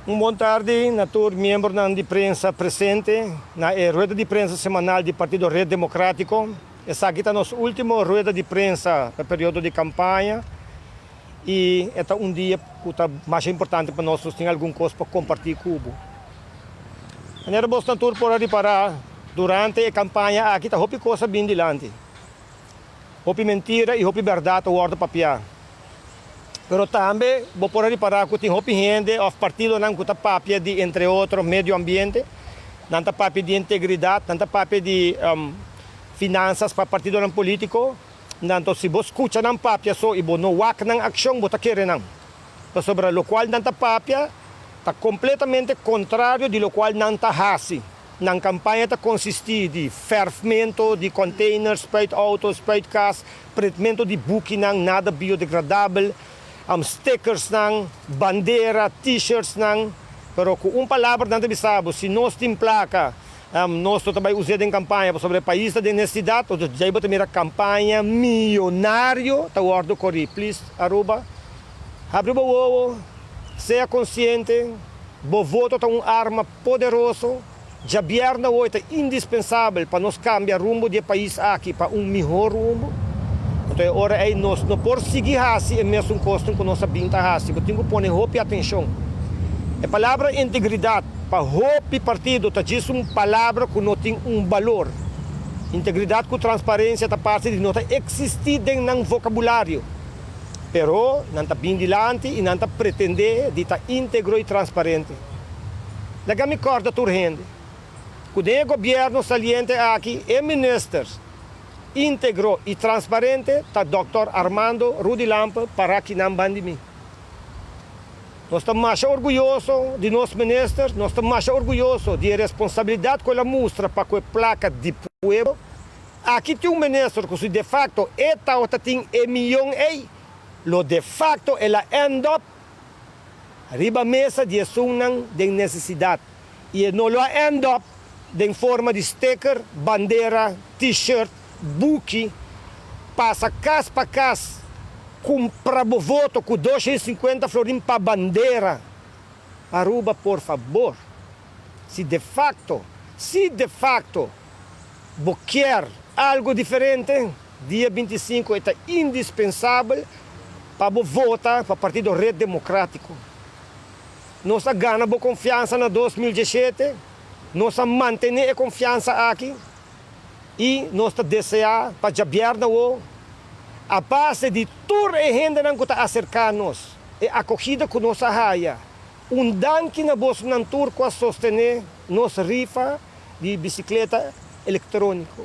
Boa tarde, natur membro de prensa presente na rueda de prensa semanal do Partido Rede Democrático. Essa aqui está a nossa última rueda de prensa para o período de campanha e é dia que está mais importante para nós, tem alguma coisa para compartilhar com o povo. Maneira boa natur por reparar durante a campanha aqui está houve coisa bem dilante. Houve mentira e houve verdade o ordem papiar. Pero também, vou por reparar que tem gente of partido não que papia de entre outros meio ambiente, não papia de integridade, não papia de finanças para partido não político, não se você escuta não papia só e você não wak não ação você quer não. Sobre o qual não papia está completamente contrário de lo qual não está hasi. Na campanha está consistir de fermento de containers, spray autos, spray cars, pretamento de booking não nada biodegradável. Stickers nang, bandeira, t-shirts nang, pero com palavra não te sabe, se nós temos placa, nós também usamos em campanha sobre o país da necessidade, ou já vou ter campanha milionário, tá ordem corri, please, Aruba, abre o ovo, seja consciente, o voto é uma arma poderosa, já bierna hoje é indispensável para nós cambiar rumo do país aqui para melhor rumo. Então, agora é nós não por seguir assim, é mesmo um custo que nós sabemos assim, mas temos que pôr roupa e atenção. A palavra integridade, para roupa partido, é uma palavra que não tem valor. Integridade com transparência está parte de não existir no vocabulário. Pero, não está bem dilante e não está pretender de estar íntegro e transparente. Daí me corta a gente. Quando o governo saliente aqui, é ministros, íntegro e transparente, está Dr. Armando Rudy Lampa para aqui na Bandimi. Nós estamos mais orgulhosos de nossos ministros, nós estamos mais orgulhosos de responsabilidade que ela mostra para a placa de povo. Aqui tem ministro que de facto tem milhão lo de facto ela end up arriba a mesa de assunção de necessidade e não lo end up em forma de sticker, bandeira, t-shirt, buki, passa casa para casa, compra voto com 250 florim para bandeira. Aruba, por favor, se de facto, você quer algo diferente, dia 25 é indispensável para votar para o Partido Rede Democrático. Nós ganhamos boa confiança na 2017, nós mantemos a confiança aqui. E nós desejamos para jabiar a base de toda a gente que está acercar-nos, a acolhida que nós raia, danque na bolsa na tour para sostener nossa rifa de bicicleta eletrônica.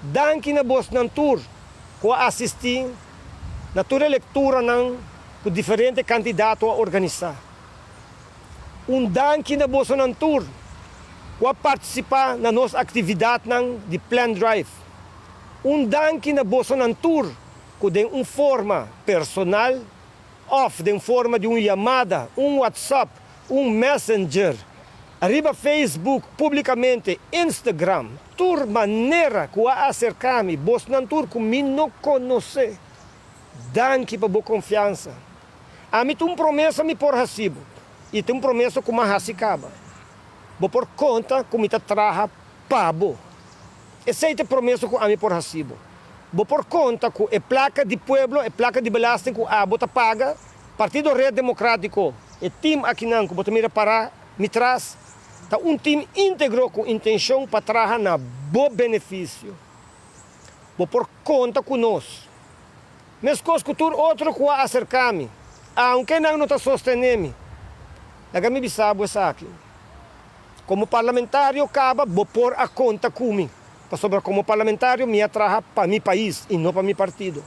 Danque na bolsa na tour para assistir na toda a leitura com diferentes candidatos a organizar. Danque na bolsa na tour para participar na nossa atividade de Plan Drive. Danke na bolsa na tour, que tem uma forma personal, de forma de uma chamada, WhatsApp, Messenger, arriba Facebook, publicamente, Instagram, tour maneira que a acercar-me, bolsa na tour que me não conhece. Danke para boa confiança. A mim tem uma promessa me por recibo, e tem uma promessa que me racicaba. Vou por conta que me traga pabo. Essa é a promessa que a mim por recibo. Vou por conta que a placa de pueblo, a placa de belasting que a bota paga, Partido Rede Democrático, o time aqui não, que bota mira para me traz, tá time íntegro com intenção para trazer na bom benefício. Vou por conta conosco. Mas coisas que outro que a acercar-me, aunque não está sostenendo-me, daí me bisabo essa aqui. Como parlamentário, acaba vou pôr a conta comigo. Sobre como parlamentário, me atraja para meu país e não para meu partido.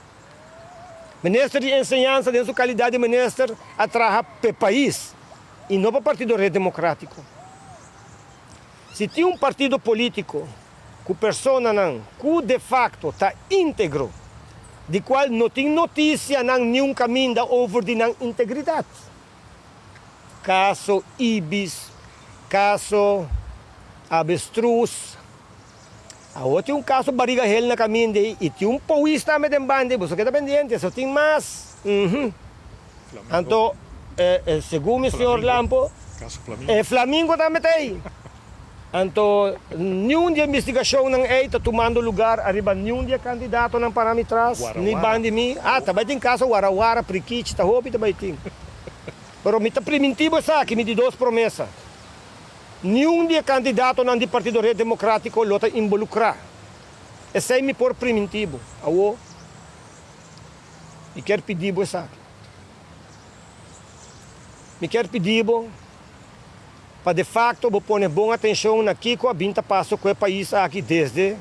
Ministro de Enseñança, de sua qualidade de ministro, atraja para o país e não para o Partido Rede Democrático. Se tem partido político que persona não, que de facto está íntegro, de qual não tem notícia não nenhum caminho da over de não integridade. Caso Ibis, caso avestruz. Agora tem caso barriga hel na caminho e tem pauís também de bande, você que está pendente, só tem mais. Então, segundo o senhor Lampo, Caso Flamengo. Flamengo também tem. Então, nenhum dia investigação não é está tomando lugar, arriba nenhum dia candidato não para me trás, nem bande mim. Também tem caso Warawara, Priquich, tá roupa também tem. Pero me está primitivo aqui, me de duas promessas. Nenhum dia candidato não de Partido Rede Democrático lota involucrar. Esse é me por primitivo. E quero pedir isso aqui. Me quero pedir para de facto vou pôr boa atenção na que a vinta passa com o país aqui desde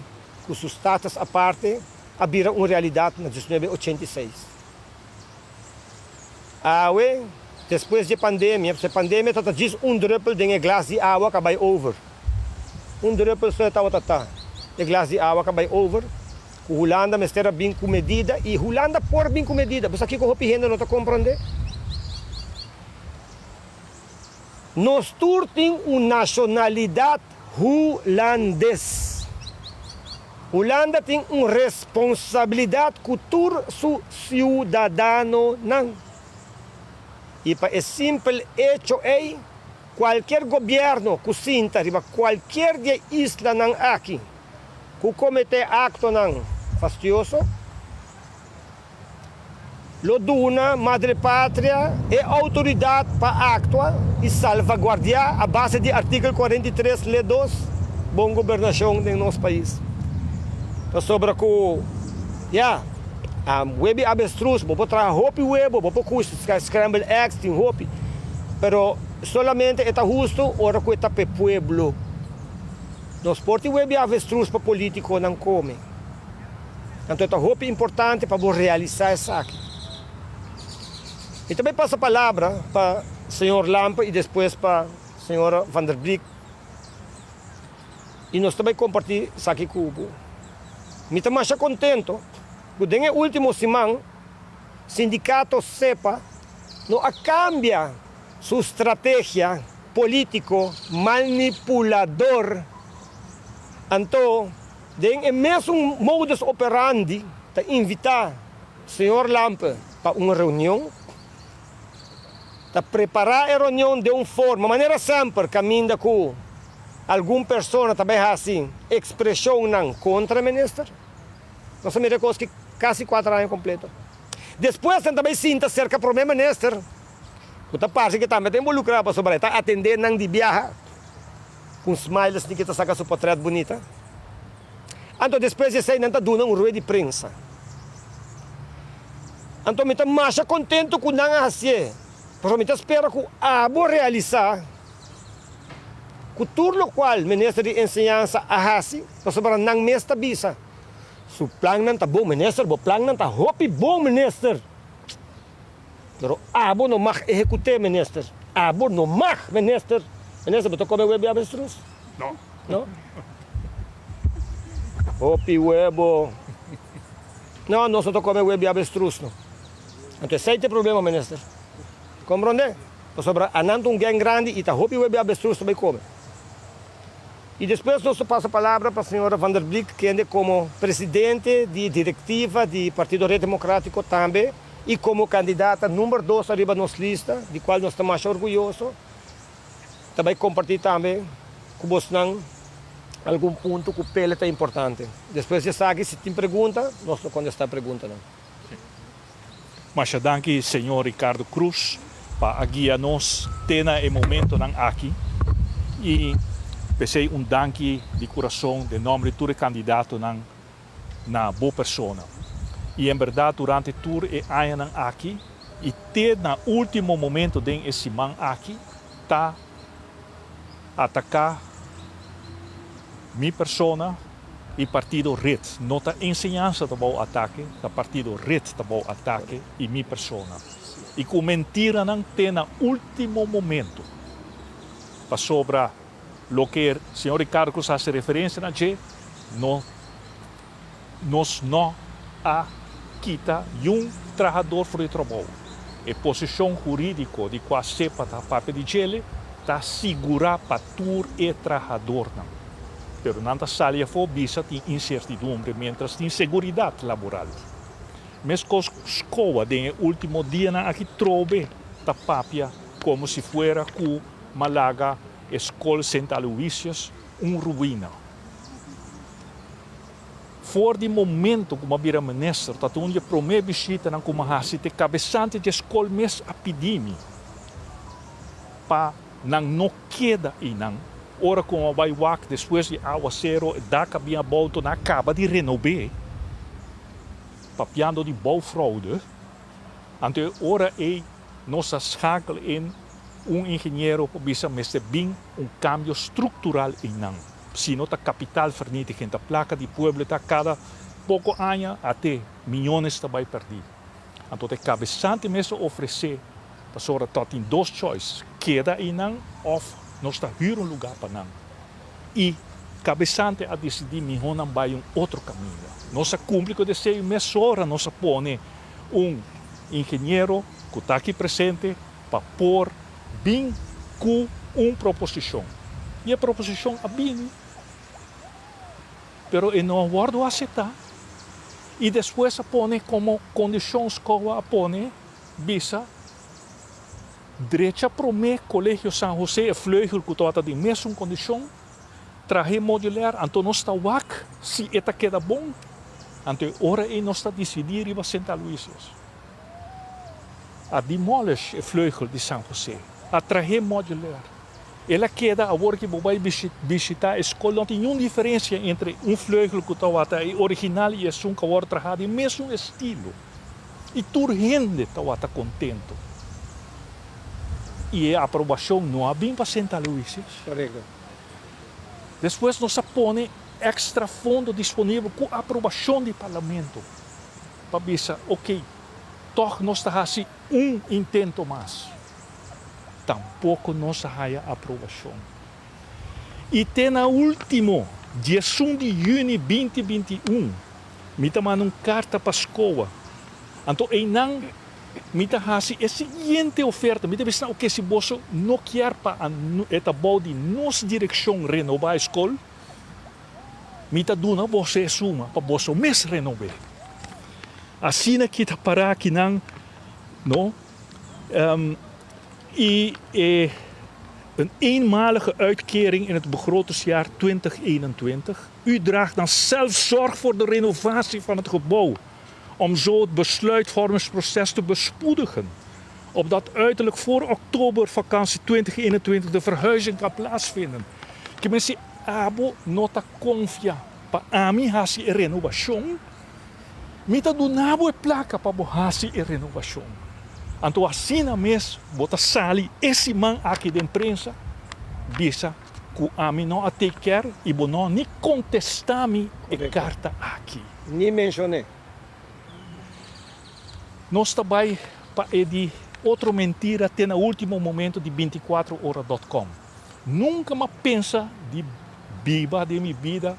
que os status à parte vira uma realidade na 1986. Depois de pandemia, se a pandemia está diz druppel de glas de água que vai over. Druppel só está de glas de água que vai over. O Holanda mestera bem com medida e Holanda por bem com medida. Você aqui com o não está compreendendo? Nós temos uma nacionalidade holandesa. Holanda tem uma responsabilidade com todo seu cidadão. E para esse simples hecho é qualquer governo que sinta, qualquer isla não aqui, que comete acto não fastidioso, lo duna, madre pátria, é autoridade para actuar e salvaguardar a base do artigo 43, lei 2, boa governação do nosso país. Então, sobre o web avestruz, vou trazer roupa web, vou pôr scramble eggs, tem roupa, pero solamente é justo ora que está para o pueblo. Nós porti web avestruz para político não come. Então, é roupa importante para realizar isso aqui. E também passa a palavra para o senhor Lampe e depois para a senhora Van der Briek. E nós também compartilhamos isso aqui com o povo. Me estou mais contente, porque na última semana, o sindicato CEPA não cambia sua estratégia político manipulador. Então, tem o mesmo modus operandi de invitar o senhor Lampe para uma reunião, de preparar a reunião de uma forma, maneira sempre, caminha com alguma pessoa também assim, expressão não contra o ministro. Nós me recordo que quase 4 anos completo. Depois também sinta cerca do problema ministro. Outra parte que também está involucrada para sobre está atender não de viajar, com smiles que está sacando sua portrait bonita. Então depois de sair não está dando ruído de prensa. Então me está mais contente com não assim. Porque me espero que vou realizar que tudo o qual o ministro de Ensinança assim, para não me estabeleça. Se o plano não está bom, ministro, o plano não está bom, ministro. Pero abo não mag executar, ministro. Abo não mag, ministro. Ministro, você come web avestruz? Não. Não? Hopi webo. Não, nós não comemos web avestruz, não. Então, esse é o problema, ministro. Compreende? Sobre anando gang grande e está hopi web avestruz também come. E depois nós passamos a palavra para a senhora Van der Briek, que é como presidente de diretiva do Partido Rede Democrático também, e como candidata número 2 arriba da nossa lista, de qual nós estamos orgulhosos. Também compartilhar também com você algum ponto que o PL é importante. Depois de saber se tem pergunta, nós não contestamos a pergunta. Mas danke, senhor Ricardo Cruz, para guiar-nos tena e momento aqui. E pensei danke de coração, de nome de todo candidato na boa pessoa. E em verdade, durante todo o ano aqui, e até no último momento desse man aqui, está atacar minha pessoa e partido Red. Não está ensinança do bom ataque, o partido Red do bom ataque e minha pessoa. E com mentira não tem no último momento. Para sobrar o que o senhor Ricardo Cruz faz referência a que nós não quita trabalhador fora de trabalho. A posição jurídica de qual sepa da parte de Chile está segura para todo o trabalhador. Pero não está salia for bisa tem incertidumbre, mientras tem seguridade laboral. Mas com escola, no último dia aqui trove da papia como se fosse com Malaga, Escola Santa Aloysius, ruína. Voor die momento como vira minister, dat onde promete visita na como hasi te cabeçante de escola mes epidemia, pa nang no queda e nang ora como vai wak depois de aguacero da cabia bouto na acaba de renovar, papiando de bouwfraude, ante ora nossa schakel in engenheiro bisa meste bing cambio estrutural em nang. Sino ta capital vernietiging, ta placa de pueblo ta cada pouco año até milhões também perdido. Então te cabeçante mesmo oferecer para sora tot in dois choices, queda em nang of nós ta huur lugar para nang. E cabeçante a decidir melhor não vai outro caminho. Nossa cumpre com o desejo mesmo hora nós põe engenheiro que está aqui presente para pôr bem com proposição. E a proposição é bem, pero não aguardo aceitar. E depois põe como condições que põe visa direita para o colégio São José e Vleugel que está de mesma condição, traje modular, então nós está wak, se eta queda bom, então ora nós está decidir ir para Santa Aloysius. A demolish e Vleugel de São José, a traje modular. Ela queda agora que vai visitar a escola, não tem nenhuma diferença entre Vleugel que está e original e um que agora trabalha do mesmo estilo. E toda gente está contente. E a aprovação não é bem para Santa Aloysius. Correto. Depois nós põe extra fundo disponível com a aprovação do parlamento. Para dizer, ok, toch nós temos intento mais. Tampouco nós temos aprovação. E tem na último, dia 1 de junho de 2021, me mandou uma carta para a escola. Então, me temos a seguinte oferta, me temos o que se você não quer para esta de nossa direção renovar a escola, me dona você suma para você mesmo renovar. Assim que está para aqui não, een eenmalige uitkering in het begrotingsjaar 2021. U draagt dan zelf zorg voor de renovatie van het gebouw, om zo het besluitvormingsproces te bespoedigen, opdat uiterlijk voor oktobervakantie 2021 de verhuizing kan plaatsvinden. Que me se abo nota confia pa ami hasi e renovação, mita do nabo e placa pa bo hasi e renovação. Então assim mesmo, bota sali esse man aqui de imprensa, bisa que a mim não até quer e não nem contestar-me a carta aqui. Nem mencionei. Nós também para de outra mentira até no último momento de 24horas.com. Nunca me pensa de viva de minha vida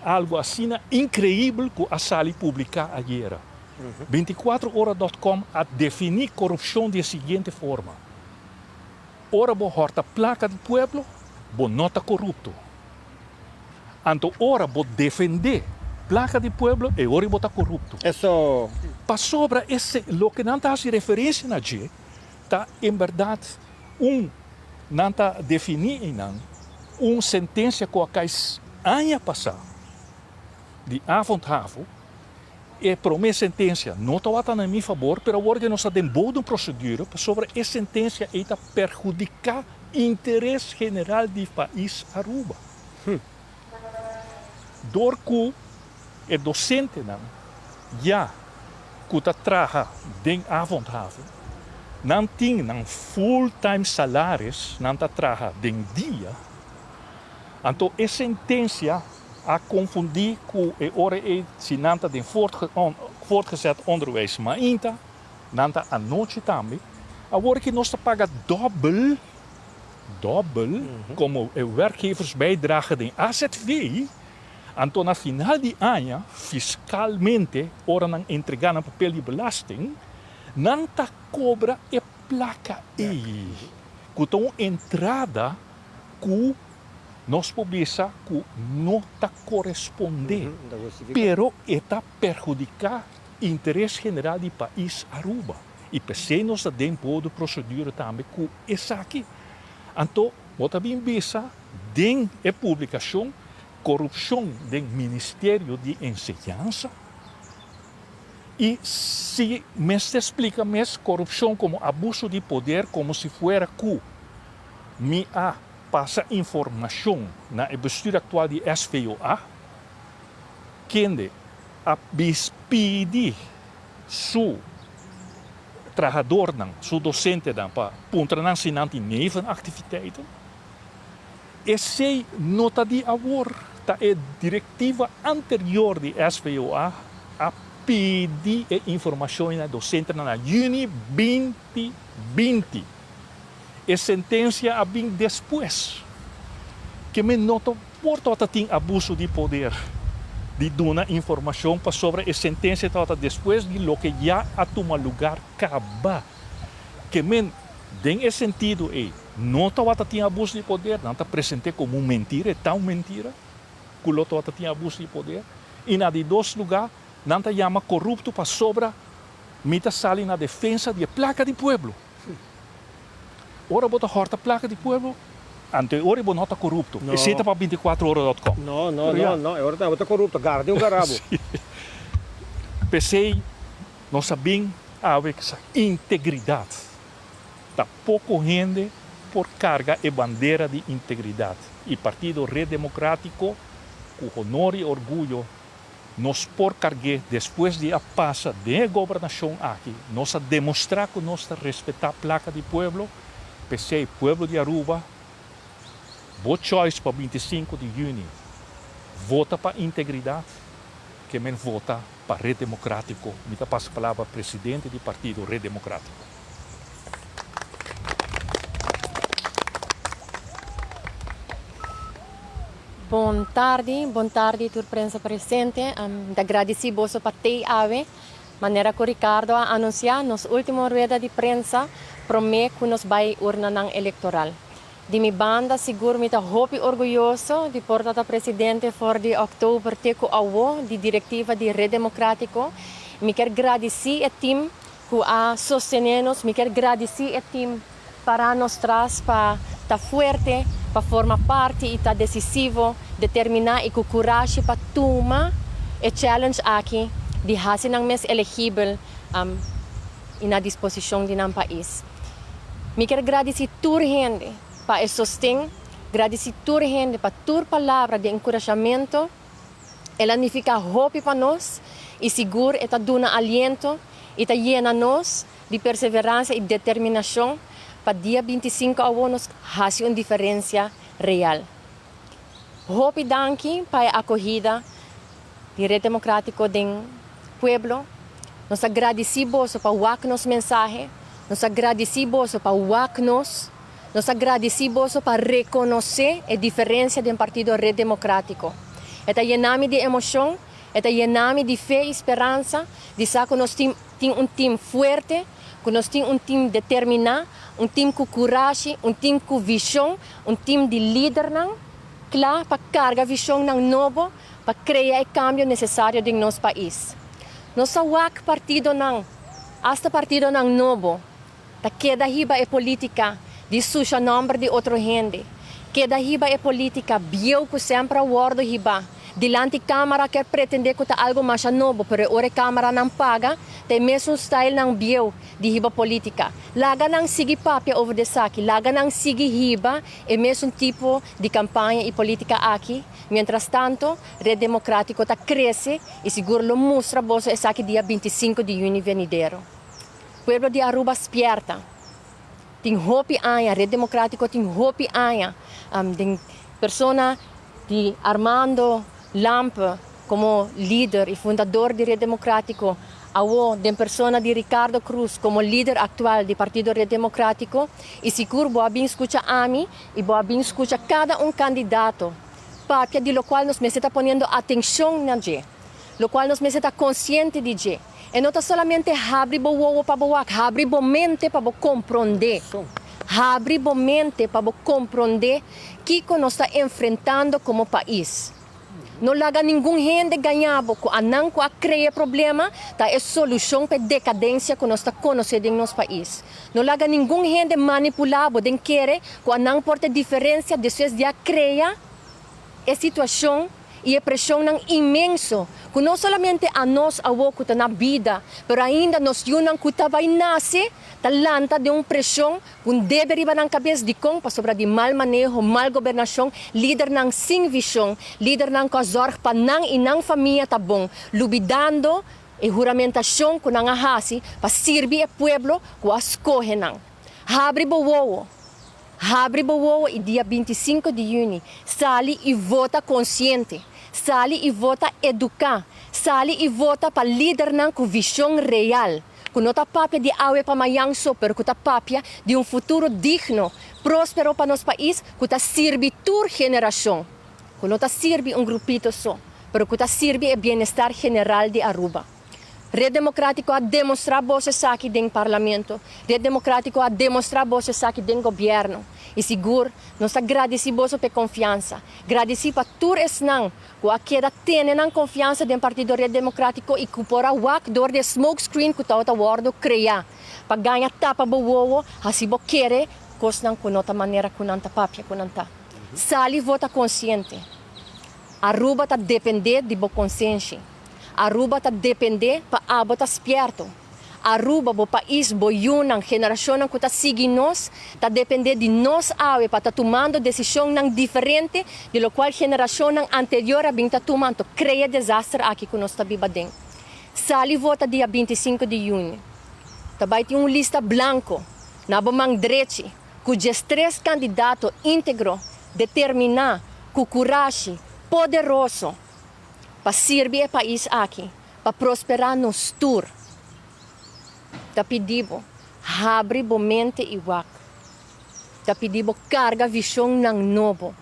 algo assim incrível que a sali publicar ayer. 24horas.com a definir corrupção de seguinte forma. Ora bo horta placa do pueblo, bo nota corrupto. Então ora bo defender placa do pueblo e ora bo tá corrupto. Isso. Para sobra esse, lo que não está se referência na G, tá em verdade não está definir em sentença que acais ano passado de avondhavo. E para minha sentença não está a meu favor, mas agora nós temos uma procedura sobre essa sentença e perjudicar o interesse geral do país Aruba. Door que o docente já que trabalha em avondhaven, não tem full-time salários, não trabalha em dia. Então, essa sentença a confundir com a hora se não tem voortgezet onderwijs, maar não a noite também. Agora que nós paga dubbel, como a werkgeversbijdrage de AZV, então na final de ano, fiscalmente, ora não entregar no papel de belasting, não cobra a placa e com entrada com nós publica que não está correspondendo, pero está perjudicar o interesse geral do país Aruba. E pensei nós temos de procedura também que essa aqui. Anto, bota bem bisa, den a publicação, corrupção do Ministério de Enseñanza. E se me explica mais corrupção como abuso de poder, como se fuera que me passa informação na bestuur atual de SVOA, que a pedir su trabalhador, su docente para puntranan sinanti nevenactiviteiten. Essa nota de avor, a diretiva anterior de SVOA, a pedir informação na docente na Juni 2020. E sentença a bem depois. Que me nota por todo tem abuso de poder. De dar informação para sobre a sentença toda depois de lo que já a tomar lugar acaba. Que men tem esse sentido não toda tem abuso de poder, não está presente como mentira, é tão mentira que lo toda tem abuso de poder. E na de dois lugares não está chama corrupto para sobra mita sali na defesa de placa de pueblo. Ora bota horta placa de pueblo. Ante ora bo nota corrupto. No. E senta para 24horas.com. No, agora está corrupto, guarda um garabo. Pensei, nós sabemos essa integridade. Está pouco gente por carga e bandeira de integridade. E Partido Rede Democrático, com honor e orgulho, nós por carga, depois de a passa de governação aqui, nós a demonstrar que nós respeitar a placa de pueblo, pensei, pueblo de Aruba, boa choice para 25 de junho. Vota para integridade, que men vota para Rede Democrático. Me passa a palavra presidente do Partido Rede Democrático. Boa tarde, tur prensa presente. Agradeci vosso para ter ave. Maneira que o Ricardo a anunciar, nos última rueda de prensa, promete que nos vai urna nang eleitoral. De minha banda, seguro me hopi orgulhoso de portar presidente for de outubro teco awo de diretiva de Rede Democrático. Me quero agradecer ao time que a sostener-nos, me quero agradecer ao time para nos traz para estar forte, para formar parte e estar decisivo, determinar e com coragem para tomar o challenge aqui de fazer ang mais elegível e na disposição de nosso país. Me quero agradecer toda a gente para o sustento, agradecer toda a gente para toda palavra de encorajamento. Ela não fica hope para nós e seguro, está dando aliento e está llena nós de perseverança e determinação para dia 25 a nós fazer uma diferença real. Hope danke para a acolhida de Rede Democrático do Pueblo. Nós agradecemos para o nosso mensagem, nós agradecemos para o nós agradecemos para reconhecer a diferença do Partido Rede Democrático. Está llename de emoção, está llename de fé e esperança, de saber que nós temos um time forte, que nós temos um time determinado, um time com coragem, um time com visão, um time de líder, claro, para carregar a visão novo, para criar o cambio necessário em nosso país. Nosso partido hasta partido novo, da queda riba é política, de suja nombre de outra gente. Queda riba é política, bieu que sempre awardo riba. Dilante câmara quer pretender que está algo mais novo, pero ora câmara não paga, tem mesmo style ng bieu de riba política. Laga nang sige papia over the saki, laga nang sige riba, é mesmo tipo de campanha e política aqui. Mientras tanto, Rede Democrático está cresce e seguro lo mostra bolsa essa aqui dia 25 de junho venidero. Pueblo de Aruba spierta. Tem hopi aya, Rede Democrático tem hopi aya. Tem persona de Armando Lampe como líder e fundador de Rede Democrático, tem persona de Ricardo Cruz como líder atual do Partido Rede Democrático, e seguro boa bem escuta a mim e boa bem escuta cada candidato, papia de lo qual nos está ponendo atenção na je, lo qual nos está consciente de je. E não está solamente abrir o para boak, abrir a mente para compreender. Abrir a mente para compreender o que nós está enfrentando como país. Não laga ninguém gente ganhava com a não com a criar problema, tá é solução para decadência que nós está conhecendo em nosso país. Não laga ninguém gente manipulado, den querer com a não porta diferença depois de a criar a situação e a pressão não imenso, que não somente a nós a que na vida, mas ainda nós yunang que vai nascer, talanta de uma pressão que deve riba na cabeça de kong para sobre de mal manejo, mal governação, líder ng sem visão, líder ng kazorg pa nang inang família tá bom, lubidando e juramentação que nang ahasi para servir o pueblo que a escolhe nang. Habri bowo e dia 25 de junho, sali e vota consciente. Sali e vota educar, sali e vota para líder não com visão real. Com nota papia de awe para mayang super, com papia de futuro digno, próspero para nosso país, com ta sirve tur geração. Com nota sirve grupito só, pero com ta sirve o bem-estar general de Aruba. Rede Democrático a demonstrar voces aqui dentro do parlamento. Rede Democrático a demonstrar voces aqui dentro do governo. E seguro, nós agradecemos pela confiança. Agradecemos para todos não, que a queda tem na confiança do Partido Rede Democrático e que por a wak door de smoke screen que está o wordo criar. Para ganhar tapa bowo, assim bo querer, cos não com outra maneira com nanta papia com nanta. Sali vota consciente. Aruba está depender de bo consciência. Aruba está depender para abo tá esperto. Aruba, o país, o yunang, geração que está seguindo nós, está depender de nós para estar tomando decisão diferente de lo qual geração anterior a está tomando. Cria desastre aqui que nós está vivendo. Sali vota dia 25 de junho. Também tem uma lista branco, na bomang direito, cujos 3 candidatos íntegros determinar, com coragem, poderoso, para servir o país aqui, para prosperar no tour. Tá pedindo, abre a mente e wak. Tá pedindo, carga visão ng novo.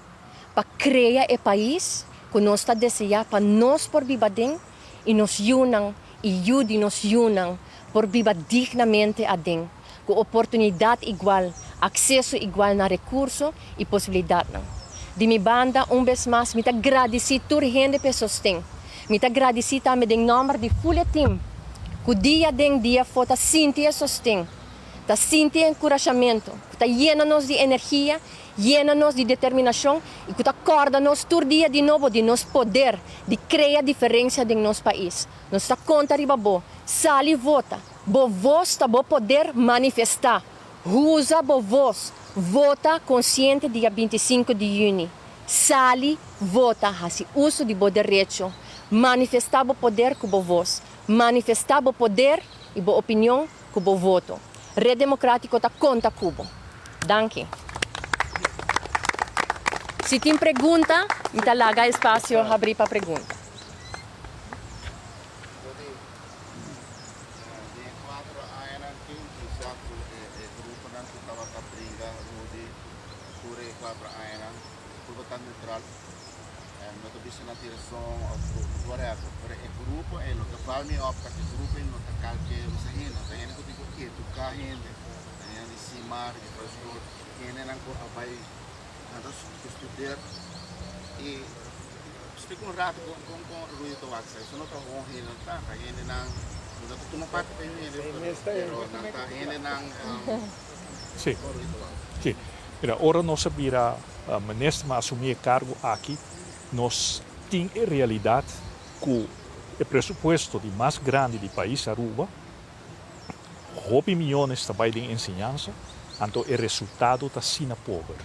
Para criar o país que nós está desejando para nós por viver e nos unam e ajude nos unam por viver dignamente a den. Com oportunidade igual, acesso igual na recurso e possibilidade. De minha banda, vez mais, me agradeci toda a gente que sostém. Me agradeci também em nome de full team. Que dia den dia fota sentir sostém, tá sentir encorajamento, que tá llena-nos de energia, llena-nos de determinação e que tá acorda-nos todo dia de novo de nosso poder de criar diferença em nosso país. Nós está conta riba bo, sali e vota, bo voz tá bo poder manifestar, usa bo voz, vota consciente dia 25 de junho, sali, vota, assim uso de bo direito, manifestar bo poder com bo voz. Manifestar o poder e a opinião com o voto. Rede Democrático está conta Cubo. Danke. Se tem pergunta, me larga espaço abrir para pergunta. Na direção ao whatever, para o grupo é o que faz me opta que o grupo é o que calque o saíno, tem ainda que digo que tu carrega, tem ainda cimar, depois tu tem ainda que vai andas estudar e estou com rato com o ruído do WhatsApp, isso não está bom ainda tá, ainda não tu não parte para ele, pero não tá ainda não. Sim. Sim. Mira, ora nós sabia a ministra assumir cargo aqui. Nós temos em realidade que o pressuposto de mais grande do país, Aruba, 9 milhões também de ensinança, então o resultado está sendo pobre.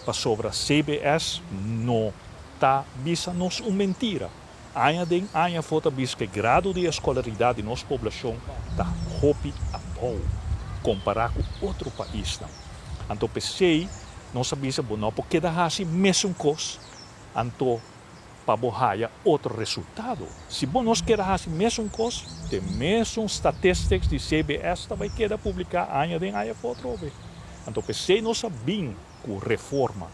Para sobre a CBS, não está vista nos uma mentira. Ainda falta vista que o grado de escolaridade de nossa população está hopi a bom, comparado com outro país. Então, pensei, nós sabemos que não pode dar assim mesmo coisa, então para borrar outro resultado. Se nós queremos assim mesmo coisa, tem mesmo estatísticas de CBS também queda publicar ainda em aí outro. Então, pensei nós sabemos com reforma,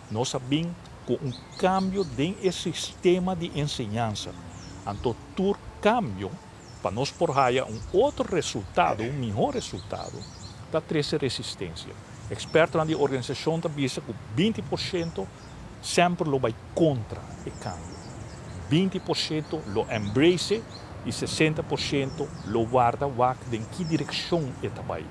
nós sabemos com cambio de sistema de ensinança. Então, todo cambio para nós borrar outro resultado, melhor resultado, da três resistência. Expertos na organização também dizem que 20% sempre lo vai contra o câmbio. 20% lo embrace e 60% lo guarda wak den que direção etabai.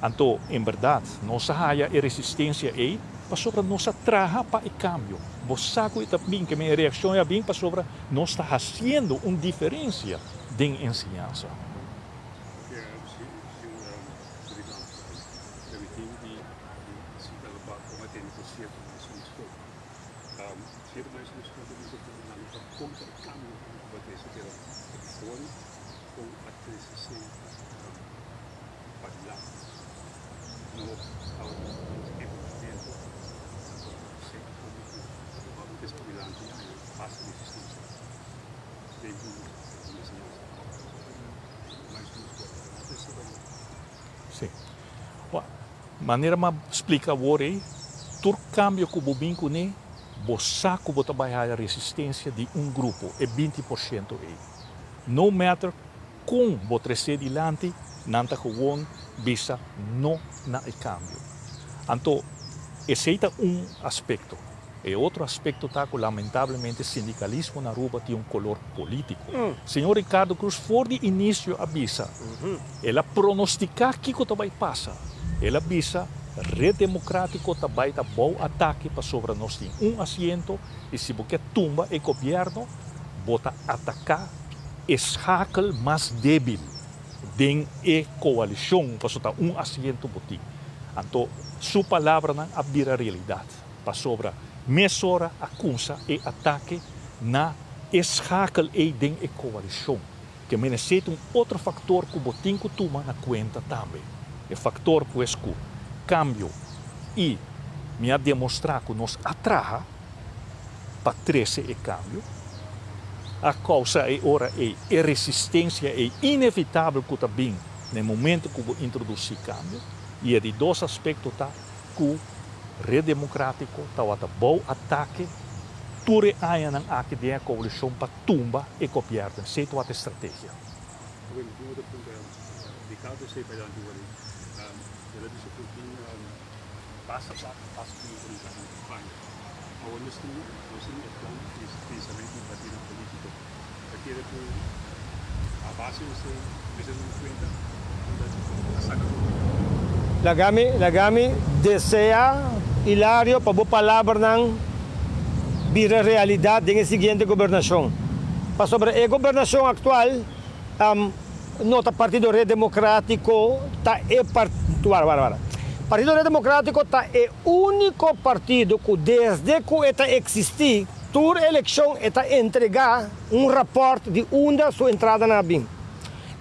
Então, em verdade, nossa raia e resistência é para sobre nossa traja para o cambio. Você sabe também que minha reação é bem para sobre nós está fazendo uma diferença den ensinança. Sim. Maneira mais explica agora é todo cambio que o binco né, você que você trabalhar a resistência de um grupo é 20% aí. No matter como você ser adiante, nanta gewoon bisa no na o cambio. Então, esse é um aspecto. E outro aspecto está que, lamentavelmente, o sindicalismo na Aruba tem um color político. Senhor Ricardo Cruz, for de início, avisa. Ela pronostica que vai passar. Ela avisa, Rede Democrático vai dar bom ataque para sobre nós. Tem um assento e se você tumba o governo, bota atacar escakel mais débil den e coalição para sobre um assento botim. Então, sua palavra não abrir a realidade para sobre mesura acusa e ataque na escakel e den e coalição. Que necessita outro fator que o botim que toma na conta também. O fator pues que cambio e me demonstrar que nós atraja para 13 e cambio. A causa é ora é resistência é inevitável que também no momento que eu introduzir cambio e é de dois aspectos tá que Rede Democrático está a bom ataque ture aí na aqui de coalição para tumba e copiar den seto a estratégia. Ricardo zei bij de antwoording, dat is ook een pas prioriteit in de campagne. Maar we moeten het plan is pensamento do partido político. Aquilo que a base você não cuenta, saca tudo. Lagami deseja Hilario para boa palavra não vira realidade na seguinte governação. Para sobre a governação atual, nota Partido Rede Democrático está Partido Rede Democrático está o único partido que desde que está existir, toda eleição está entregar reporte de onde sua entrada na BIM.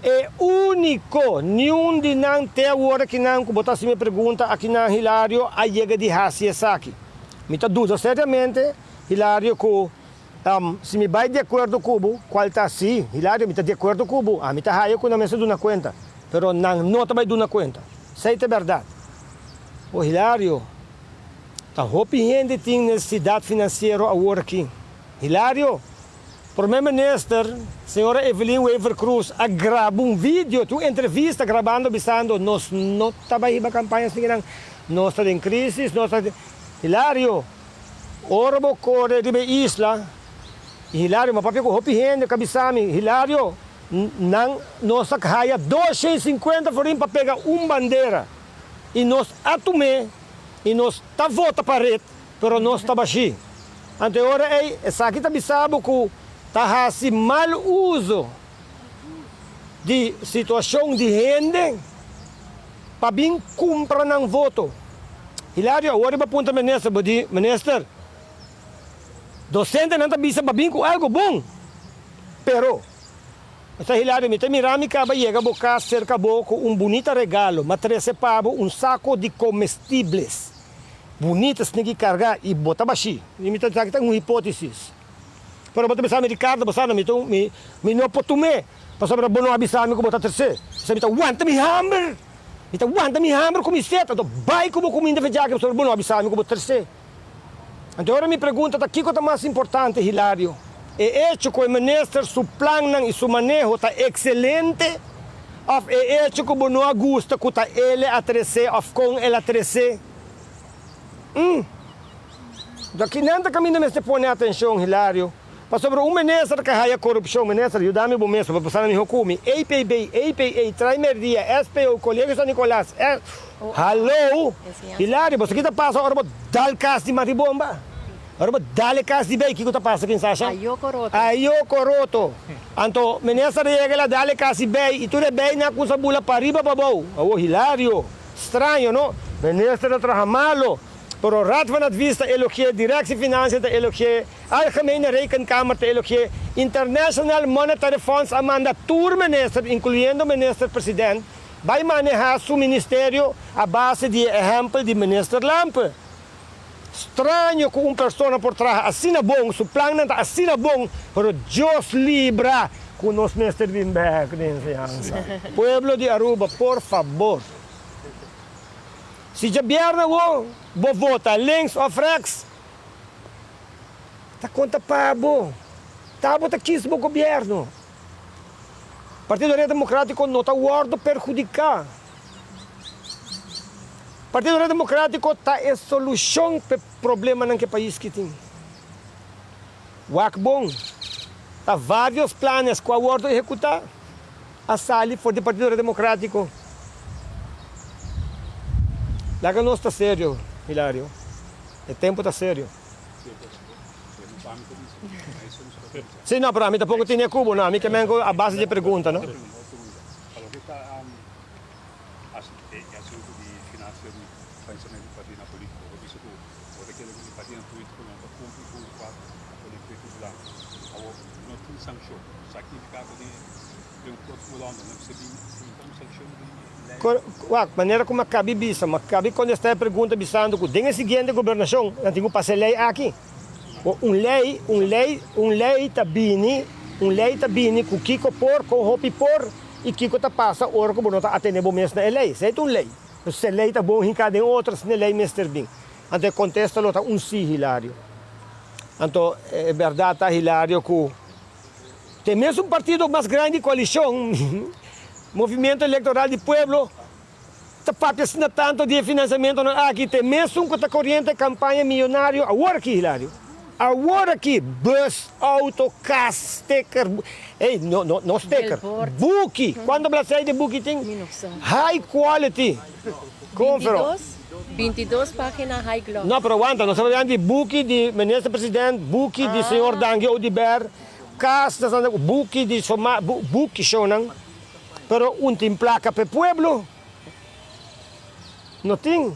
É único, nenhum de não tem agora que não, que botar se me pergunta aqui na Hilário, a chega de Hassi aqui. Me está dúvida seriamente, Hilário, que se me vai de acordo com o qual está assim, Hilário, me está de acordo com o me está raio com a mesa de uma conta, pero não está vai de uma conta. Isso é verdade. O Hilário, está gente tem necessidade financeira agora aqui. Hilário, Primeiro-Ministro, senhora Evelyn Wever Cruz, grava vídeo, entrevista gravando, avisando, nós não estamos na campanha, nós estamos em crise, nós estamos... Hilário, orbo corre de isla, Hilário, mas papi ko hopi gente, kabisami, Hilário, nós kaya 250 forim para pegar bandeira, e nós atume, e nós tá vota para rede, pero nós está baixi. Então, ora essa aqui tá bisabo que tá assim mal uso de situação de gente para bem comprar não voto. Hilário, agora para punta ministro, ministro, docente não tá bisa para bem com algo bom, pero essa Hilário me tem mirami caba chega boca cerca boco bonito regalo, mas 13 pavo saco de comestíveis. Bonitas tem que carregar e botar baixi. E me está uma hipótese. Pero botar pensar Ricardo, botar me não potume. Pasal pada bono habis kami ko botar terse. Saya minta wanta mi hammer. Minta wanta mi hammer com seta. To bai ko mo inda fejaga pasal bono habis kami ko botar terse. Então agora me pergunta tá que coisa mais importante, Hilário. É hecho que o ministro su plan e su manejo tá excelente. Of é hecho que bono gusta que tá ele a terse of com ele a terse. Daqui nada kami na meste pone atenção, Hilário. Pa sobre minister que haya corrupção, minister, ajuda-me bom mesmo, para passar na minha hukumi. APB, APA, Trimerdia, SPO, Colegio San Nicolás. Hello? Hilário, você que tá passa agora dal cas de maribomba. Agora dale cas de bem, que tá passa aqui em Sasha? Ayoko roto. Anto, minister chega lá, dale cas de bem, e tu é bem na coisa bula para riba, babou. Oh, hilário. Estranho, não? Minister trabalha malo. Pero Raad van Advista elogie, Directie Financiën elogie, Algemene Rekenkamer elogie, International Monetary Funds Amanda Tourminister, incluyendo minister-president, vai manejar su ministério a base de exemplo de minister Lampe. Estranho que uma pessoa por trás assina bom, su plan não assina bom, pero Deus libra com nos minister Wimberg de enseñanza. Pueblo de Aruba, por favor. Se governa vou votar links ou rechts. Tá conta pabo. Tá bota quis o governo. Partido Democrático não está guardo perjudicar. Partido Democrático tá a solução para problema naquele país que tem. Bom. Tá vários planos que o guardo executar. A sali for do Partido Democrático. Lá que não está sério, Hilário. O tempo está sério. Sim, não, para mim tampouco tinha cubo, não. A mim que vengo a base de pergunta, não? Kalau kita assunto de finanças e pensamento do partido político, isso tudo, ou daquele partido político não está cumprindo o quadro político lá, ou não tem sanção, significado de próximo ano, não precisa de sanção de maneira como cabe bisa, mas cabe quando está pergunta bisando que tem a seguinte governação, não tem que passar lei aqui. Lei tá bini com Kiko por, com Hopi por, e Kiko tá passa, ora como não tá atendendo mesmo na lei, certo um lei. Se lei tá bom em cada outras na lei Mr. Bing. Então contesta lo tá sim Hilário. Então é verdade tá Hilário que tem mesmo um partido mais grande coalição, Movimento Eleitoral do Pueblo, está patrocinando tanto de financiamento aqui, tem mesmo que está correndo campanha milionário agora aqui Hilário. Agora aqui, bus, auto, cas, sticker, não sticker, book. Quando você de book tem high quality. 22 páginas high gloss. Não, pero aguanta, nós estamos falando de book de ministro-presidente, book de senhor Dangue Odiber, cas, book de book shonan, pero tem placa para o pueblo. Não tem.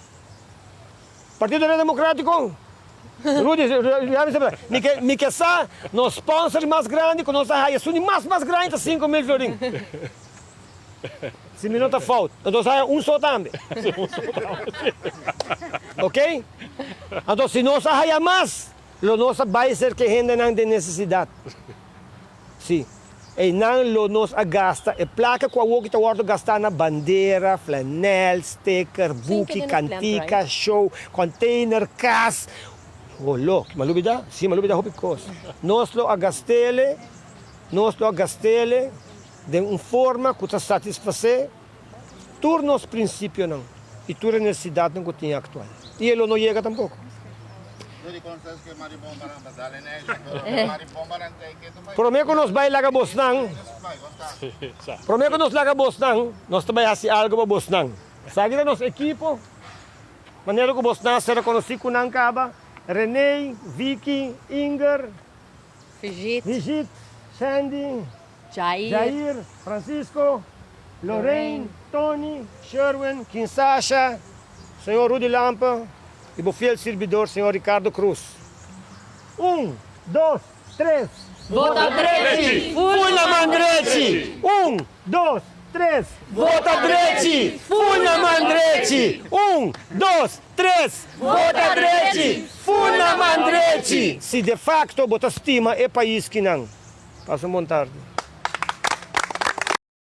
Partido Democrático. Rudy, me quer no sponsor mais grande, que nós saia, mais grande, 5 mil florins. Se me não está falta, então saia só também. Ok? Então se não saia mais, nós vai ser que gente não tem necessidade. Sim. E não nos gasta, e placa com a que está gastar na bandeira, flanel, sticker, book, cantica, show, container, cas. Oh, louco, malubida? Sim, malubida, houve coisa. Nós lo agastele de uma forma que está satisfazer todos os princípios não, e toda a necessidade não que tem atual. E ele não chega tampouco. Prometo que nós vai lá a Bosnang. Prometo que nós lá a Bosnang, nós também fazemos algo para Bosnang. Sabe que nosso equipo, maneira que Bosnang será conhecido com Nancaba, René, Vicky, Inger, Vigit, Sandy, Jair, Francisco, Lorraine, Tony, Sherwin, Kinshasa, senhor Rudy Lampa e o fiel servidor, senhor Ricardo Cruz. 1, 2, 3. Vota Drete! Fui na Mandrete! 1, 2, 3. Vota Drete! Fui na Mandrete! 1, 2, 3. Vota Drete! Fui na Mandrete! Se de facto bota estima é país que não. Passa uma tarde.